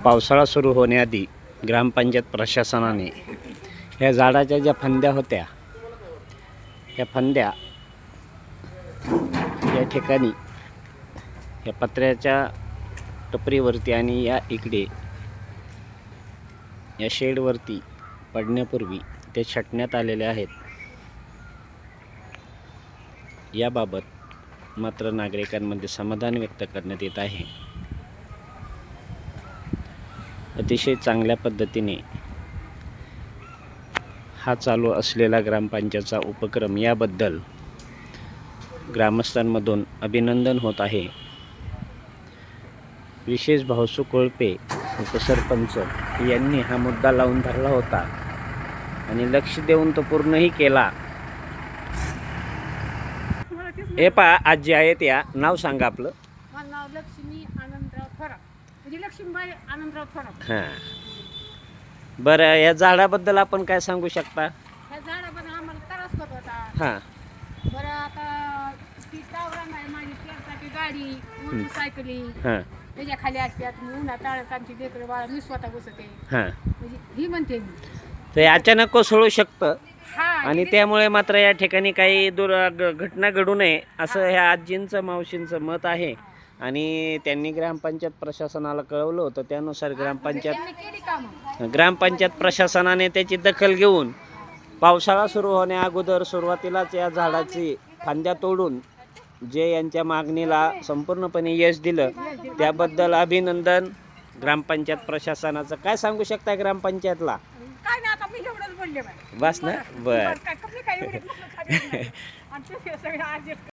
पावसाळा सुरू होण्याआधी ग्रामपंचायत प्रशासनाने ह्या झाडाच्या ज्या फांद्या होत्या ह्या फांद्या या ठिकाणी या पत्र्याच्या टपरीवरती आणि या इकडे या शेडवरती पडण्यापूर्वी ते छाटण्यात आलेले आहेत. याबाबत मात्र नागरिकांमध्ये समाधान व्यक्त करण्यात येत आहे. अतिशय चांगल्या पद्धतीने हा चालू असलेला ग्रामपंचायतचा उपक्रम याबद्दल ग्रामस्थांमधून अभिनंदन होत आहे. विशेष भाऊसू कोळपे उपसरपंच यांनी हा मुद्दा लावून धरला होता आणि लक्ष देऊन तो पूर्णही केला. हे पहा आजी आहेत, या नाव सांगा आपलं. माझं नाव लक्ष्मी आनंदराव थोरात, म्हणजे लक्ष्मीबाई आनंदराव थोरात. हां, बरं, या झाडाबद्दल आपण काय सांगू शकता? ह्या झाडाबद्दल आम्हाला त्रास होत होता. हां बरं, आता ती टावरा नाही, माझी चारचाकी गाडी मोटरसायकली हां त्याच्या खाली असतात. उन्हा ताळ्यात आमची लेकरं बाळा मी स्वतः बसते, हां म्हणजे ही म्हणते मी. ते अचानक कोसळू शकतं हा, आणि त्यामुळे मात्र या ठिकाणी काही घटना घडू नये असं ह्या आजींचं मावशींचं मत आहे. आणि त्यांनी ग्रामपंचायत प्रशासनाला कळवलं होतं. त्यानुसार त्यांनी केली कामं. ग्रामपंचायत प्रशासनाने त्याची दखल घेऊन पावसाळा सुरू होण्या अगोदर सुरुवातीलाच या झाडाची फांद्या तोडून जे यांच्या मागणीला संपूर्णपणे यश दिलं त्याबद्दल अभिनंदन ग्रामपंचायत प्रशासनाचं. काय सांगू शकता ग्रामपंचायतला? काय नाही, आता मी एवढंच बोलले बाई. बस ना, बरं. काय एवढं